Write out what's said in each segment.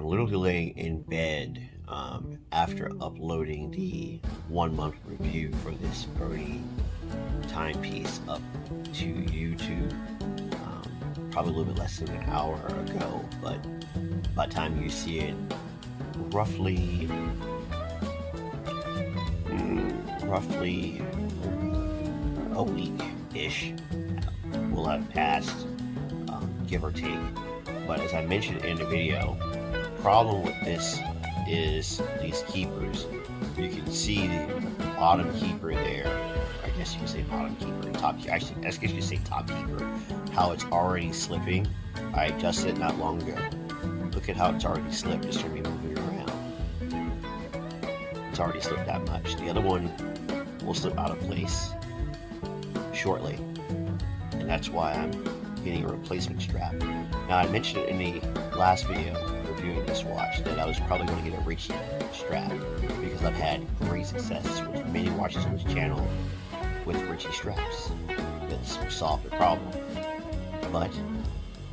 literally laying in bed after uploading the 1-month review for this BERNY timepiece up to YouTube. Probably a little bit less than an hour ago, but by the time you see it, roughly a week-ish will have passed, give or take. But as I mentioned in the video, the problem with this is these keepers. You can see the bottom keeper there. I guess you can say bottom keeper, top keeper. Actually, I guess you say top keeper. How it's already slipping. I adjusted it not long ago. Look at how it's already slipped just from me moving it around. It's already slipped that much. The other one will slip out of place shortly, and that's why I'm getting a replacement strap. Now, I mentioned in the last video reviewing this watch that I was probably going to get a RITCHIE strap because I've had great success with many watches on this channel with RITCHIE straps that's solved the problem. But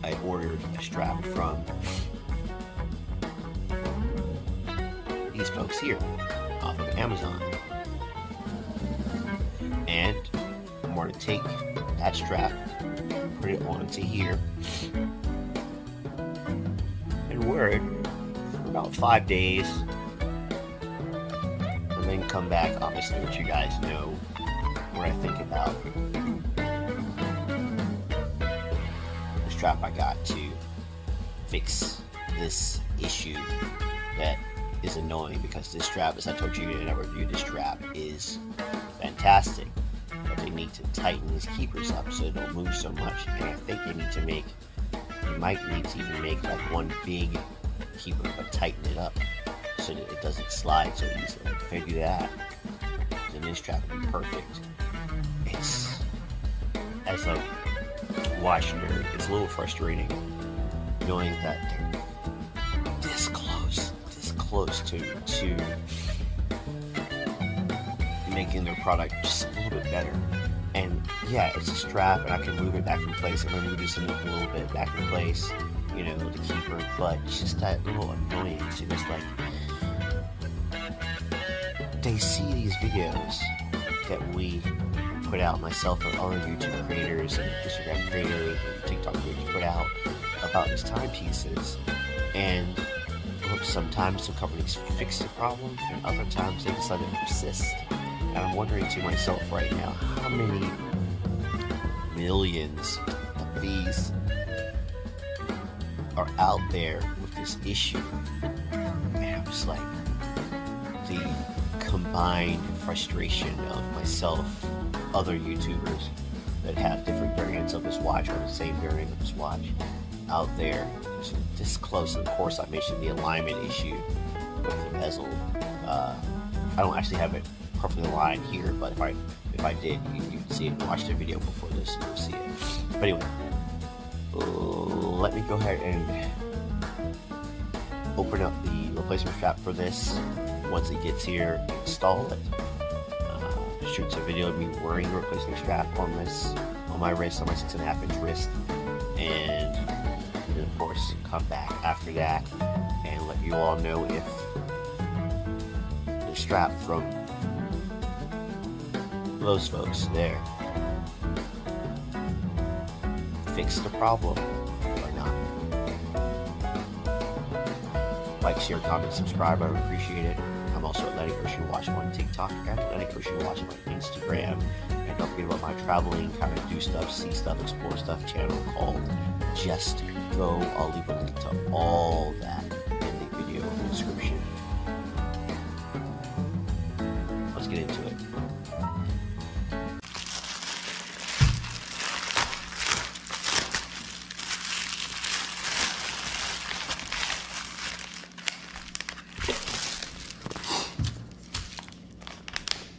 I ordered a strap from these folks here off of Amazon, and I'm going to take that strap, put it onto here, and wear it for about 5 days, and then come back, obviously, let you guys know what I think about the strap I got to fix this issue that is annoying, because this strap, as I told you in I reviewed this strap, is fantastic, but they need to tighten these keepers up so they don't move so much. And I think they need to make, you might need to even make like one big keeper but tighten it up so that it doesn't slide so easily. If I do that, then this strap would be perfect. It's, as a watch nerd, it's a little frustrating knowing that they're this close to making their product just a little bit better. And yeah, it's a strap and I can move it back in place. I'm going to move this a little bit back in place, you know, the keeper, but it's just that little annoyance. It was like, they see these videos that we put out, myself and other YouTube creators and Instagram creators and TikTok creators put out about these timepieces, and sometimes some companies fix the problem, and other times they decide to persist. And I'm wondering to myself right now, how many millions of these are out there with this issue? And I'm just like, the combined frustration of myself, other YouTubers that have different variants of this watch or the same variant of this watch out there, this close. And of course, I mentioned the alignment issue with the bezel. I don't actually have it perfectly aligned here, but if I did, you'd see it. Watch the video before this, and you'll see it. But anyway, let me go ahead and open up the replacement strap for this. Once it gets here, install it. Shoot a video of me wearing the replacement strap on my wrist, on my 6.5 inch wrist, and of course come back after that and let you all know if the strap from those folks there fix the problem or not. Like, share, comment, subscribe, I would appreciate it. I'm also Atlantic Ocean Watch on TikTok and Atlantic Ocean Watch on Instagram. And don't forget about my traveling, kind of do stuff, see stuff, explore stuff channel called Just Go. I'll leave a link to all that in the video description. Let's get into it.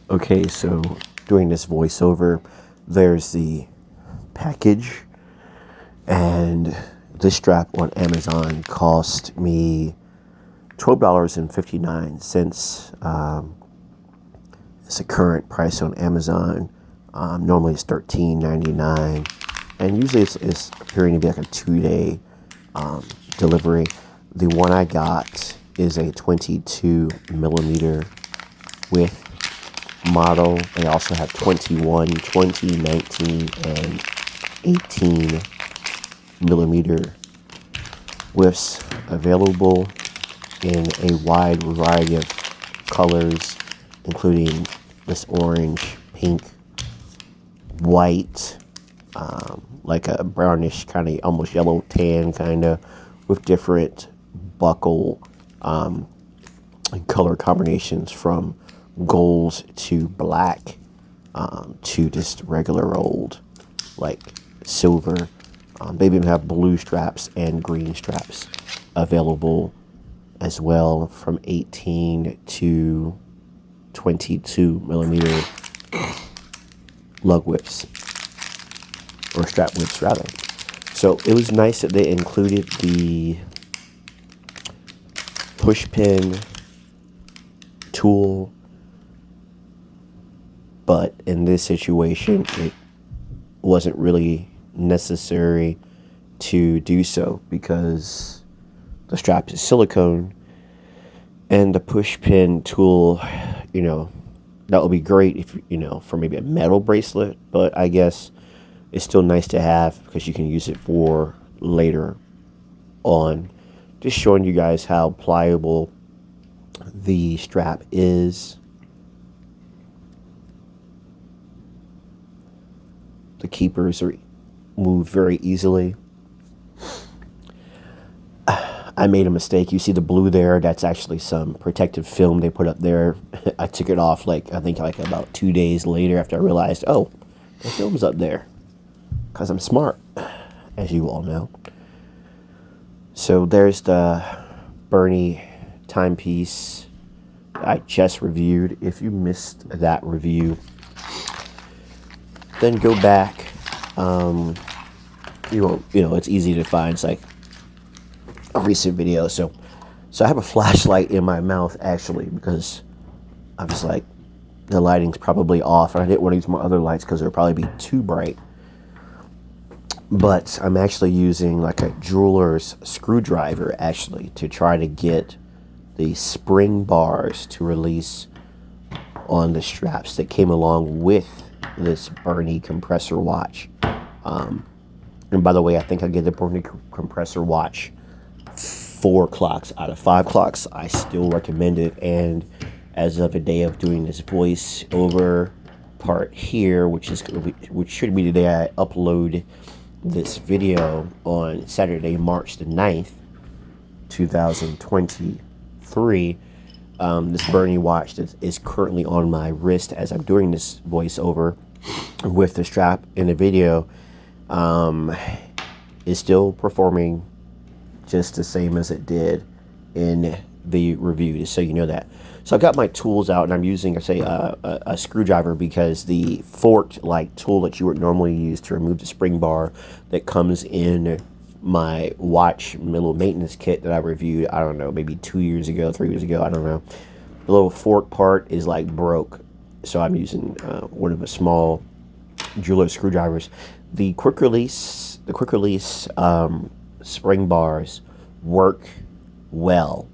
Okay, so doing this voiceover, there's the package, and this strap on Amazon cost me $12.59. It's the current price on Amazon. Normally it's $13.99, and usually it's appearing to be like a 2-day delivery. The one I got is a 22 millimeter width model. They also have 21, 20, 19, and 18 millimeter widths available in a wide variety of colors, including this orange, pink, white, like a brownish kind of almost yellow tan kind of, with different buckle color combinations from gold to black to just regular old like silver. They even have blue straps and green straps available as well, from 18 to 22 millimeter lug whips, or strap whips rather. So it was nice that they included the push pin tool, but in this situation it wasn't really necessary to do so because the strap is silicone, and the push pin tool, you know, that would be great if, you know, for maybe a metal bracelet, but I guess it's still nice to have because you can use it for later on. Just showing you guys how pliable the strap is. The keepers are moved very easily. I made a mistake. You see the blue there? That's actually some protective film they put up there. I took it off I think about 2 days later after I realized, oh, the film's up there. Because I'm smart, as you all know. So there's the BERNY timepiece I just reviewed. If you missed that review, then go back. You know, it's easy to find. It's like a recent video. So I have a flashlight in my mouth actually because I was like, the lighting's probably off, and I didn't want to use my other lights because it would probably be too bright. But I'm actually using like a jeweler's screwdriver actually to try to get the spring bars to release on the straps that came along with this BERNY compressor watch. And by the way, I think I get the BERNY compressor watch 4 clocks out of 5 clocks. I still recommend it, and as of the day of doing this voice over part here, which should be the day I upload this video on Saturday, March the 9th, 2023. This BERNY watch that is currently on my wrist as I'm doing this voiceover with the strap in the video is still performing just the same as it did in the review, just so you know that. So I've got my tools out, and I'm using, a screwdriver because the forked like tool that you would normally use to remove the spring bar that comes in my watch little maintenance kit that I reviewed, I don't know, maybe 2 years ago, 3 years ago, I don't know. The little fork part is like broke, so I'm using one of the small jeweler screwdrivers. The quick release spring bars work well,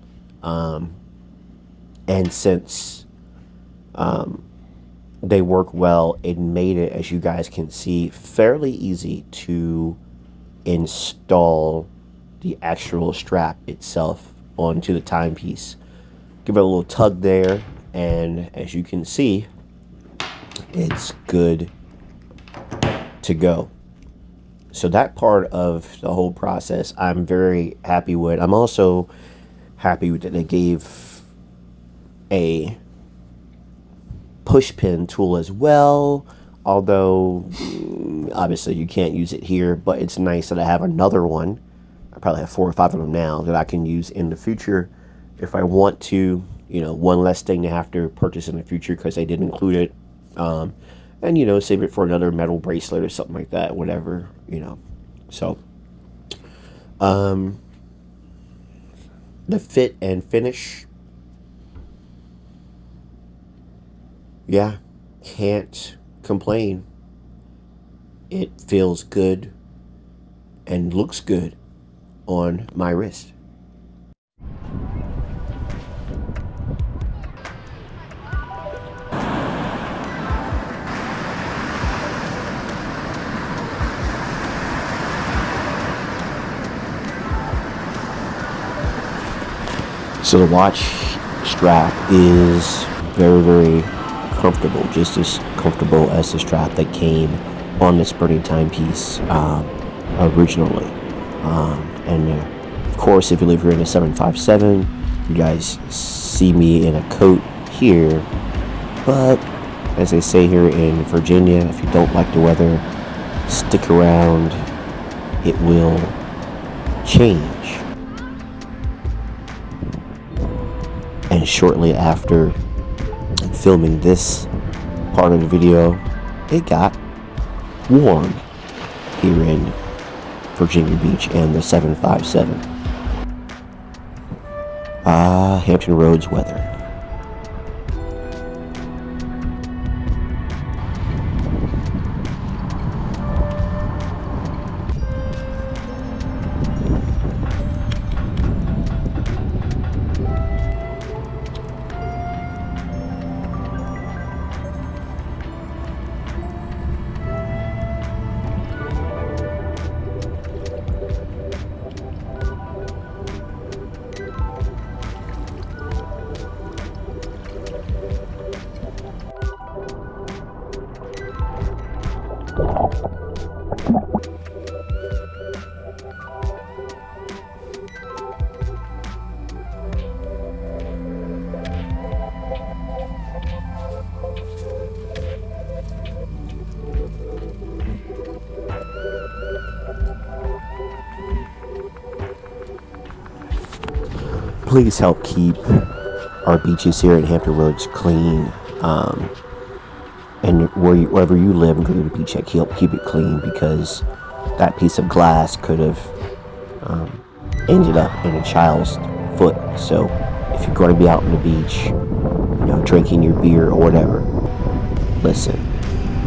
and since they work well, it made it, as you guys can see, fairly easy to install the actual strap itself onto the timepiece. Give it a little tug there, and as you can see, it's good to go. So that part of the whole process I'm very happy with. I'm also happy that they gave a push pin tool as well, although obviously you can't use it here, but it's nice that I have another one. I probably have 4 or 5 of them now that I can use in the future if I want to. You know, one less thing to have to purchase in the future because they did include it. And, you know, save it for another metal bracelet or something like that, whatever, you know. So, the fit and finish, yeah, can't complain. It feels good and looks good on my wrist. So the watch strap is very comfortable, just as comfortable as the strap that came on this BERNY timepiece originally. And of course, if you live here in a 757, you guys see me in a coat here, but as they say here in Virginia, if you don't like the weather, stick around, it will change. And shortly after filming this part of the video, it got warm here in Virginia Beach and the 757. Hampton Roads weather. Please help keep our beaches here at Hampton Roads clean, and wherever you live and go to the beach, help keep it clean, because that piece of glass could have ended up in a child's foot. So if you're going to be out on the beach, you know, drinking your beer or whatever, listen,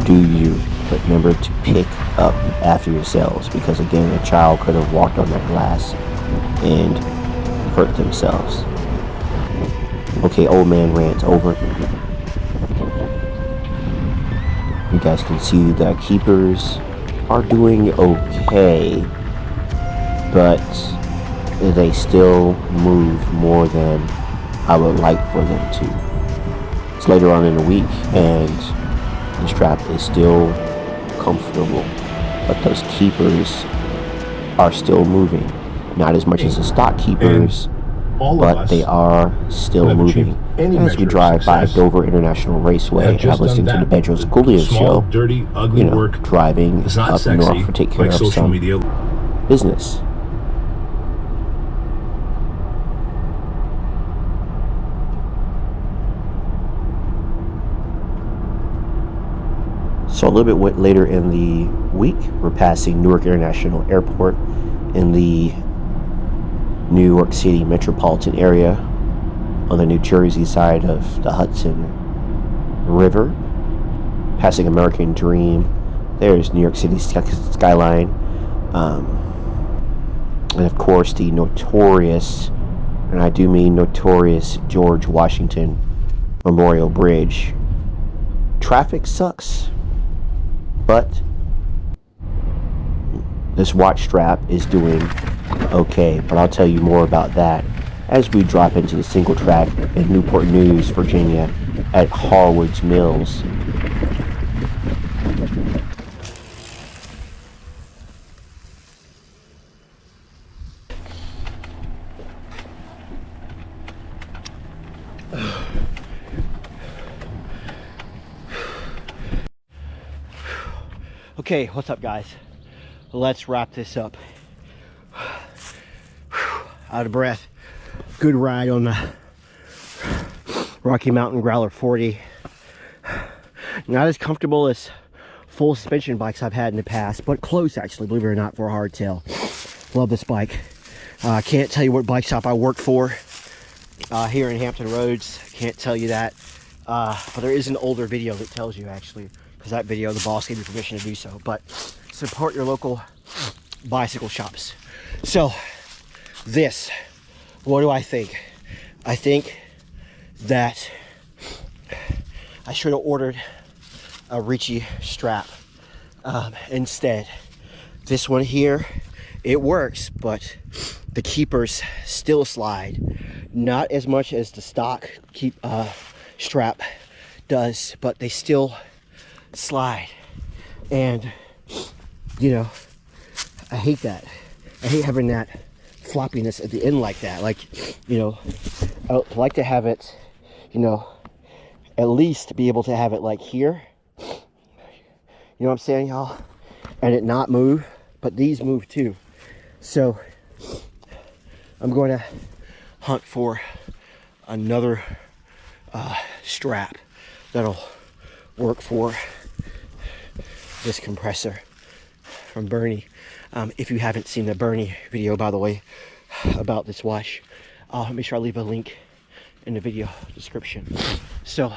do you, but remember to pick up after yourselves, because again, a child could have walked on that glass and hurt themselves. Okay, old man rant over. You guys can see the keepers are doing okay, but they still move more than I would like for them to. It's later on in the week and the strap is still comfortable, but those keepers are still moving. Not as much as the stock keepers, but they are still moving. As we drive by Dover International Raceway, I'm listening to the Bedros Goulian show, dirty, ugly you know, work driving up sexy, north to take care like of some media business. So a little bit later in the week, we're passing Newark International Airport in the New York City metropolitan area on the New Jersey side of the Hudson River, passing American Dream. There's New York City skyline, and of course the notorious, and I do mean notorious, George Washington Memorial Bridge. Traffic sucks, but this watch strap is doing okay, but I'll tell you more about that as we drop into the single track in Newport News, Virginia at Harwood's Mills. Okay, what's up guys? Let's wrap this up. Out of breath. Good ride on the Rocky Mountain Growler 40. Not as comfortable as full suspension bikes I've had in the past, but close actually, believe it or not, for a hardtail. Love this bike. Can't tell you what bike shop I work for here in Hampton Roads. Can't tell you that. But there is an older video that tells you actually, because that video, the boss gave me permission to do so. But support your local bicycle shops. So this, what do I think? I think that I should have ordered a RITCHIE strap instead. This one here, it works, but the keepers still slide. Not as much as the stock strap does, but they still slide. And you know, I hate that. I hate having that floppiness at the end like that. Like, you know, I like to have it, you know, at least be able to have it like here. You know what I'm saying, y'all? And it not move, but these move too. So I'm going to hunt for another strap that'll work for this compressor from BERNY. If you haven't seen the BERNY video, by the way, about this watch, I'll make sure I leave a link in the video description. So,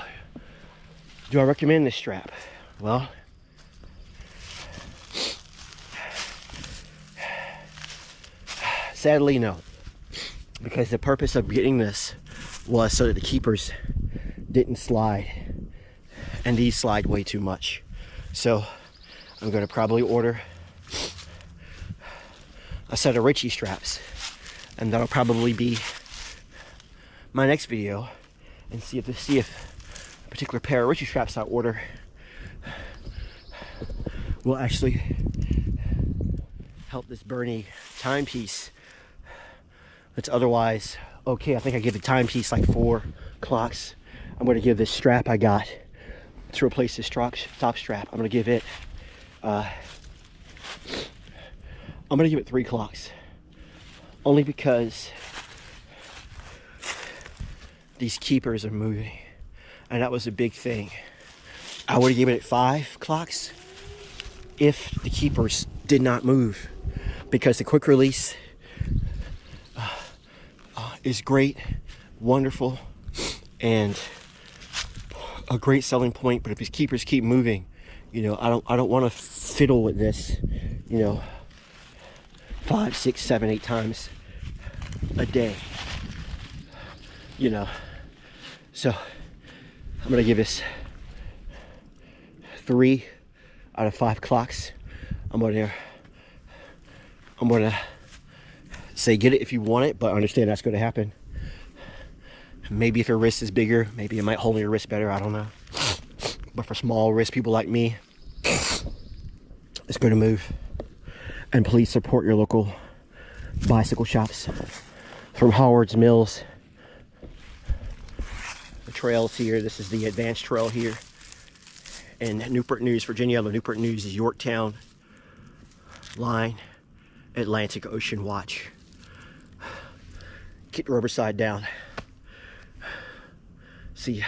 do I recommend this strap? Well, sadly, no. Because the purpose of getting this was so that the keepers didn't slide. And these slide way too much. So, I'm going to probably order a set of RITCHIE straps. And that'll probably be my next video. And see if a particular pair of RITCHIE straps I order will actually help this BERNY timepiece. It's otherwise okay. I think I give the timepiece like 4 clocks. I'm going to give this strap I got to replace this top strap. I'm going to give it 3 clocks. Only because these keepers are moving. And that was a big thing. I would have given it 5 clocks if the keepers did not move. Because the quick release is great, wonderful, and a great selling point. But if these keepers keep moving, you know, I don't want to fiddle with this, you know, 5, 6, 7, 8 times a day, you know. So I'm gonna give this 3 out of 5 clocks. I'm gonna say get it if you want it, but understand that's going to happen. Maybe if your wrist is bigger, maybe it might hold your wrist better, I don't know. But for small wrist people like me, it's going to move. And please support your local bicycle shops. From Howard's Mills, the trails here, this is the advanced trail here. And Newport News, Virginia, the Newport News is Yorktown line, Atlantic Ocean Watch. Keep the rubber side down. See ya.